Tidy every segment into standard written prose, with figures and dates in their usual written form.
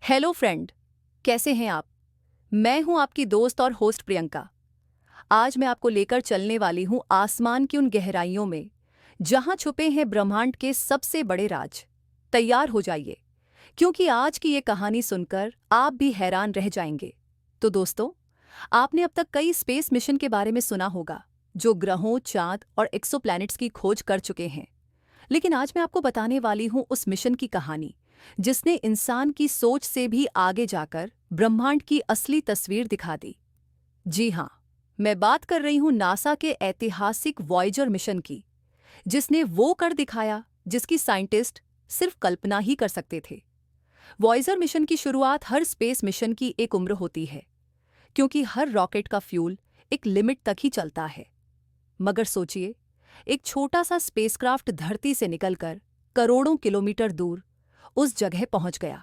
Hello friend, कैसे हैं आप? मैं हूं आपकी दोस्त और होस्ट प्रियंका। आज मैं आपको लेकर चलने वाली हूं आसमान की उन गहराइयों में जहां छुपे हैं ब्रह्मांड के सबसे बड़े राज। तैयार हो जाइए, क्योंकि आज की ये कहानी सुनकर आप भी हैरान रह जाएंगे। तो दोस्तों, आपने अब तक कई स्पेस मिशन के बारे में सुना होगा जो ग्रहों, चांद और एक्सोप्लैनेट्स की खोज कर चुके हैं। लेकिन आज मैं आपको बताने वाली हूं उस मिशन की कहानी जिसने इंसान की सोच से भी आगे जाकर ब्रह्मांड की असली तस्वीर दिखा दी। जी हां, मैं बात कर रही हूं नासा के ऐतिहासिक वॉयेजर मिशन की, जिसने वो कर दिखाया जिसकी साइंटिस्ट सिर्फ कल्पना ही कर सकते थे। वॉयेजर मिशन की शुरुआत हर स्पेस मिशन की एक उम्र होती है, क्योंकि हर रॉकेट का फ्यूल एक लिमिट तक ही चलता है। मगर सोचिए, एक छोटा सा स्पेसक्राफ्ट धरती से निकलकर करोड़ों किलोमीटर दूर उस जगह पहुंच गया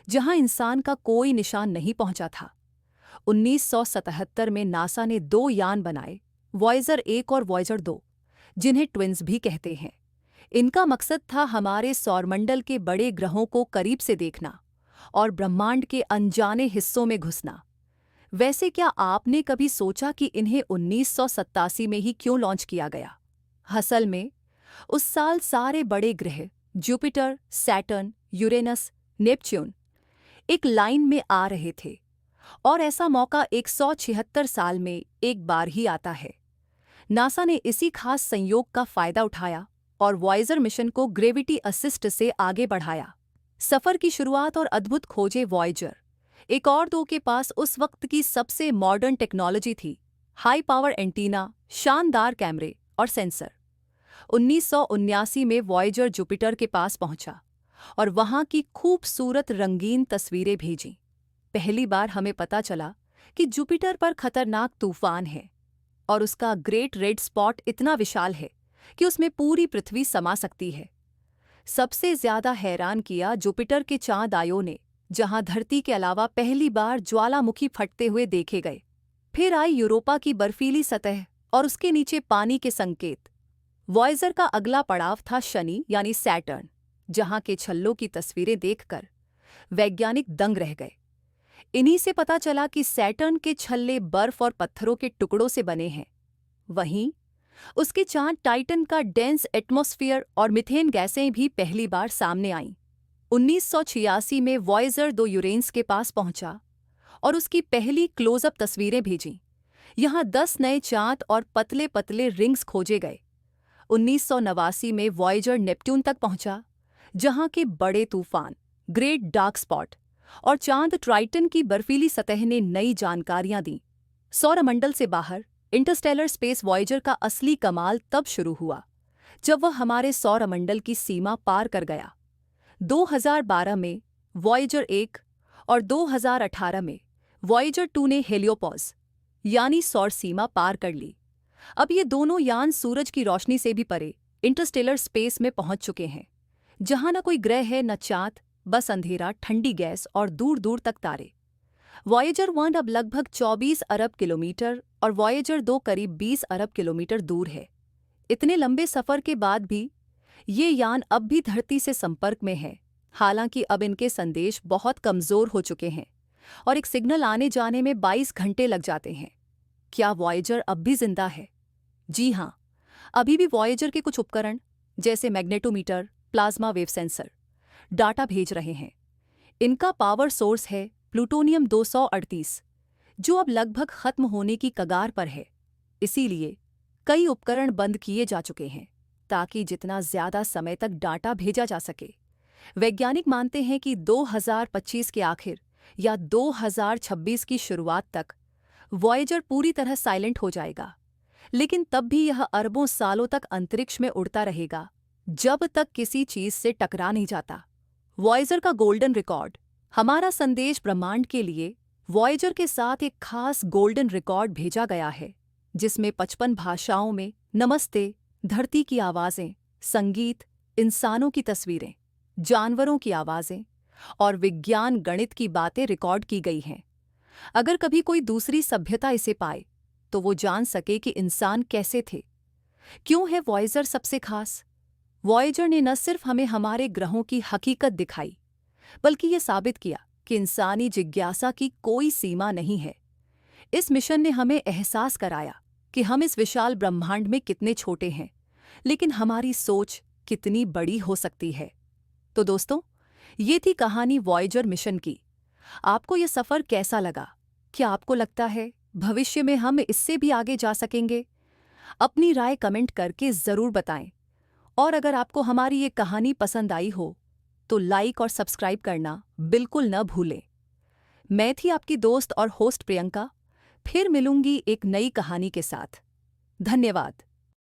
जहां इंसान का कोई निशान नहीं पहुंचा था। 1977 में नासा ने 2 यान बनाए, वॉयेजर 1 और वॉयेजर 2, जिन्हें ट्विन्स भी कहते हैं। इनका मकसद था हमारे सौरमंडल के बड़े ग्रहों को करीब से देखना और ब्रह्मांड के अनजाने हिस्सों में घुसना। वैसे क्या आपने कभी सोचा कि इन्हें 1987 में ही क्यों लॉन्च किया गया? असल में उस साल सारे बड़े ग्रह जुपिटर, सैटर्न, यूरेनस, नेपच्यून एक लाइन में आ रहे थे, और ऐसा मौका 176 साल में एक बार ही आता है। नासा ने इसी खास संयोग का फायदा उठाया और वॉयेजर मिशन को ग्रेविटी असिस्ट से आगे बढ़ाया। सफर की शुरुआत और अद्भुत खोजें। वॉयेजर 1 और 2 के पास उस वक्त की सबसे मॉडर्न टेक्नोलॉजी थी, हाई पावर एंटीना, शानदार कैमरे और सेंसर। 1979 में वॉयेजर जुपिटर के पास पहुंचा और वहां की खूबसूरत रंगीन तस्वीरें भेजीं। पहली बार हमें पता चला कि जुपिटर पर खतरनाक तूफान है और उसका ग्रेट रेड स्पॉट इतना विशाल है कि उसमें पूरी पृथ्वी समा सकती है। सबसे ज्यादा हैरान किया जुपिटर के चांद आयों ने, जहां धरती के अलावा पहली बार ज्वालामुखी फटते हुए देखे गए। फिर आई यूरोपा की बर्फीली सतह और उसके नीचे पानी के संकेत। वॉयेजर का अगला पड़ाव था शनि यानी सैटर्न, जहां के छल्लों की तस्वीरें देखकर वैज्ञानिक दंग रह गए। इन्हीं से पता चला कि सैटर्न के छल्ले बर्फ और पत्थरों के टुकड़ों से बने हैं। वहीं उसके चांद टाइटन का डेंस एटमॉस्फेयर और मीथेन गैसें भी पहली बार सामने आईं। 1986 में वॉयेजर 2 यूरेनस के पास पहुंचा और उसकी पहली क्लोजअप तस्वीरें भेजीं। यहां 10 नए चांद और पतले पतले रिंग्स खोजे गए। 1989 में वॉयेजर नेपट्यून तक पहुंचा, जहां के बड़े तूफान, ग्रेट डार्क स्पॉट और चांद ट्राइटन की बर्फीली सतह ने नई जानकारियां दी। सौरमंडल से बाहर इंटरस्टेलर स्पेस वॉयेजर का असली कमाल तब शुरू हुआ जब वह हमारे सौरमंडल की सीमा पार कर गया। 2012 में वॉयेजर 1 और 2018 में वॉयेजर 2 ने हेलियोपॉज यानी सौर सीमा पार कर ली। अब ये दोनों यान सूरज की रोशनी से भी परे इंटरस्टेलर स्पेस में पहुंच चुके हैं, जहां न कोई ग्रह है, न चांद, बस अंधेरा, ठंडी गैस और दूर दूर तक तारे। वॉयेजर 1 अब लगभग 24 अरब किलोमीटर और वॉयेजर 2 करीब 20 अरब किलोमीटर दूर है। इतने लंबे सफर के बाद भी ये यान अब भी धरती से संपर्क में है, हालांकि अब इनके संदेश बहुत कमजोर हो चुके हैं और एक सिग्नल आने जाने में 22 घंटे लग जाते हैं। क्या वॉयेजर अब भी जिंदा है? जी हां, अभी भी वॉयेजर के कुछ उपकरण जैसे magnetometer, plasma wave sensor data भेज रहे हैं। इनका पावर सोर्स है प्लूटोनियम 238, जो अब लगभग खत्म होने की कगार पर है। इसीलिए कई उपकरण बंद किए जा चुके हैं ताकि जितना ज्यादा समय तक डाटा भेजा जा सके। वैज्ञानिक मानते हैं कि 2025 के आखिर या 2026 की शुरुआत तक वॉयेजर पूरी तरह साइलेंट हो जाएगा, लेकिन तब भी यह अरबों सालों तक अंतरिक्ष में उड़ता रहेगा जब तक किसी चीज से टकरा नहीं जाता। वॉयेजर का गोल्डन रिकॉर्ड। हमारा संदेश ब्रह्मांड के लिए वॉयेजर के साथ एक खास गोल्डन रिकॉर्ड भेजा गया है, जिसमें 55 भाषाओं में नमस्ते, धरती की आवाजें, संगीत, इंसानों की तस्वीरें, जानवरों की आवाजें और विज्ञान गणित की बातें रिकॉर्ड की गई हैं। अगर कभी कोई दूसरी सभ्यता इसे पाए तो वो जान सके कि इंसान कैसे थे। क्यों है वॉयेजर सबसे खास? वॉयेजर ने न सिर्फ हमें हमारे ग्रहों की हकीकत दिखाई, बल्कि ये साबित किया कि इंसानी जिज्ञासा की कोई सीमा नहीं है। इस मिशन ने हमें एहसास कराया कि हम इस विशाल ब्रह्मांड में कितने छोटे हैं, लेकिन हमारी सोच कितनी बड़ी हो सकती है। तो दोस्तों, ये थी कहानी वॉयेजर मिशन की। आपको यह सफ़र कैसा लगा? क्या आपको लगता है भविष्य में हम इससे भी आगे जा सकेंगे? अपनी राय कमेंट करके ज़रूर बताएं। और अगर आपको हमारी ये कहानी पसंद आई हो तो लाइक और सब्सक्राइब करना बिल्कुल न भूलें। मैं थी आपकी दोस्त और होस्ट प्रियंका। फिर मिलूंगी एक नई कहानी के साथ। धन्यवाद।